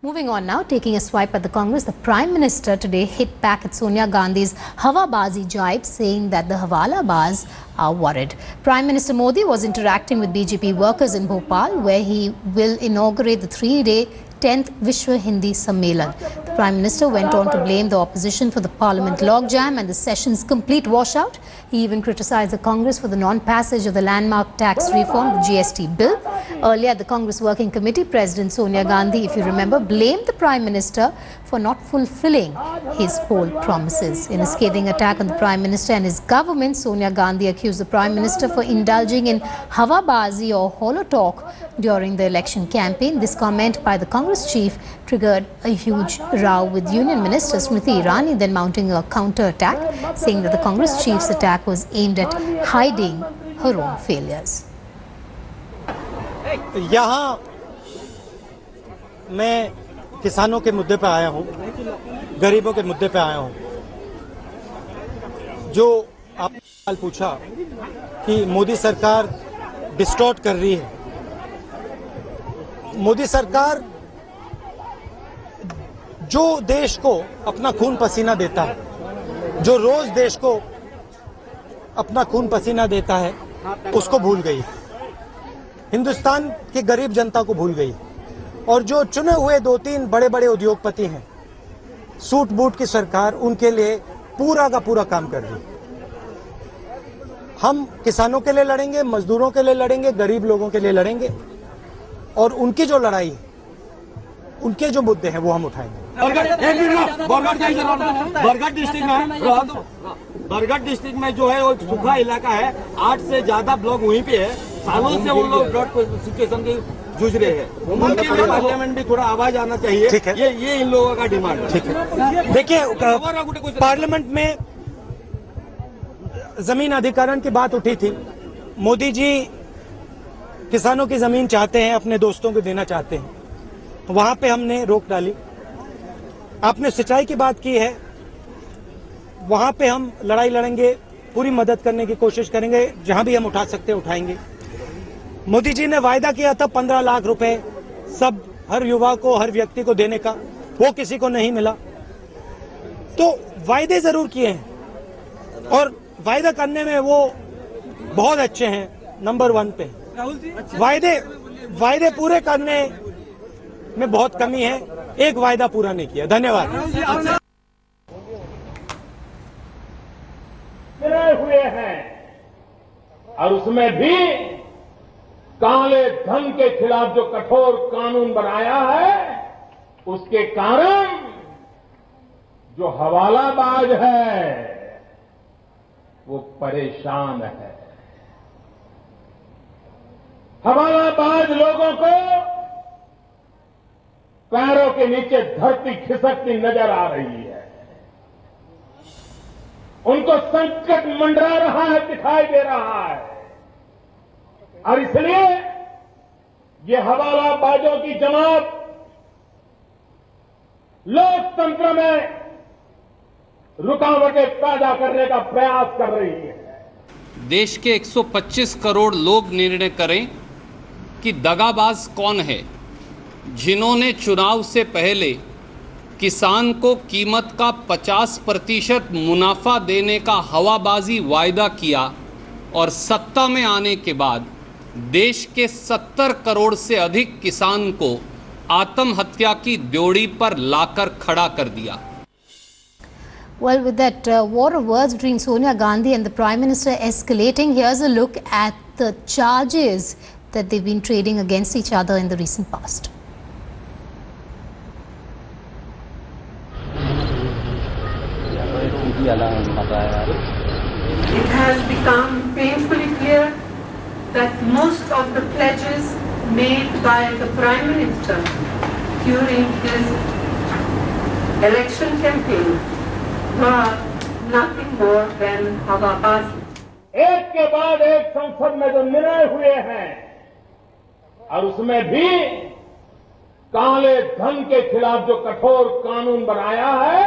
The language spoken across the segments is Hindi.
Moving on now, taking a swipe at the Congress, the Prime Minister today hit back at Sonia Gandhi's Hawabazi jibe, saying that the Hawalabaz are worried. Prime Minister Modi was interacting with BJP workers in Bhopal, where he will inaugurate the 3-day 10th Vishwa Hindi Sammelan. The Prime Minister went on to blame the opposition for the Parliament logjam and the session's complete washout. He even criticised the Congress for the non-passage of the landmark tax reform, the GST bill. Earlier, the Congress Working Committee President Sonia Gandhi, if you remember, blamed the Prime Minister for not fulfilling his poll promises. In a scathing attack on the Prime Minister and his government, Sonia Gandhi accused the Prime Minister for indulging in Hawabazi or hollow talk during the election campaign. This comment by the Congress chief triggered a huge row, with Union Minister Smriti Irani then mounting a counter-attack, saying that the Congress chief's attack was aimed at hiding her own failures. यहाँ मैं किसानों के मुद्दे पर आया हूँ, गरीबों के मुद्दे पर आया हूँ। जो आपने सवाल पूछा कि मोदी सरकार डिस्टॉर्ट कर रही है, मोदी सरकार जो देश को अपना खून पसीना देता है, जो रोज देश को अपना खून पसीना देता है, उसको भूल गई। हिंदुस्तान की गरीब जनता को भूल गई। और जो चुने हुए 2-3 बड़े बड़े उद्योगपति हैं, सूट बूट की सरकार उनके लिए पूरा का पूरा काम कर रही। हम किसानों के लिए लड़ेंगे, मजदूरों के लिए लड़ेंगे, गरीब लोगों के लिए लड़ेंगे, और उनकी जो लड़ाई, उनके जो मुद्दे हैं वो हम उठाएंगे। बरगढ़ डिस्ट्रिक्ट में जो है वो सूखा इलाका है, 8 से ज्यादा ब्लॉक वहीं पे है। सालों से उन लोग फ्लड सिचुएशन की जूझ रहे हैं। उनके लिए पार्लियामेंट भी थोड़ा आवाज आना चाहिए। ठीक है, ये इन लोगों का डिमांड है। ठीक है, देखिए पार्लियामेंट में जमीन अधिग्रहण की बात उठी थी। मोदी जी किसानों की जमीन चाहते हैं, अपने दोस्तों को देना चाहते हैं, वहां पे हमने रोक डाली। आपने सिंचाई की बात की है, वहां पे हम लड़ाई लड़ेंगे, पूरी मदद करने की कोशिश करेंगे, जहां भी हम उठा सकते हैं उठाएंगे। मोदी जी ने वायदा किया था 15 लाख रुपए सब हर युवा को, हर व्यक्ति को देने का, वो किसी को नहीं मिला। तो वायदे जरूर किए हैं और वायदा करने में वो बहुत अच्छे हैं, नंबर 1 पे। वायदे पूरे करने में बहुत कमी है, एक वायदा पूरा नहीं किया। धन्यवाद। हुए हैं और उसमें भी काले धन के खिलाफ जो कठोर कानून बनाया है, उसके कारण जो हवालाबाज है वो परेशान है। हवालाबाज लोगों को पैरों के नीचे धरती खिसकती नजर आ रही है। उनको संकट मंडरा रहा है, दिखाई दे रहा है, और इसलिए ये हवालाबाजों की जमात लोकतंत्र में रुकावटें पैदा करने का प्रयास कर रही है। देश के 125 करोड़ लोग निर्णय करें कि दगाबाज कौन है, जिन्होंने चुनाव से पहले किसान को कीमत का 50% मुनाफा देने का हवाबाजी वायदा किया और सत्ता में आने के बाद देश के 70 करोड़ से अधिक किसान को आत्महत्या की ड्योढ़ी पर लाकर खड़ा कर दिया। Well, with that war of words between Sonia Gandhi and the Prime Minister escalating, here's a look at the charges that they've been trading against each other in the recent past. It has become painfully clear that most of the pledges made by the Prime Minister during his election campaign were nothing more than Hawabazi. एक के बाद एक संसद में जो निर्णय हुए हैं और उसमें भी काले धन के खिलाफ जो कठोर कानून बनाया है,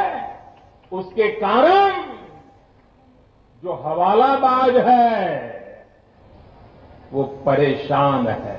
उसके कारण जो हवालाबाज है वो परेशान है।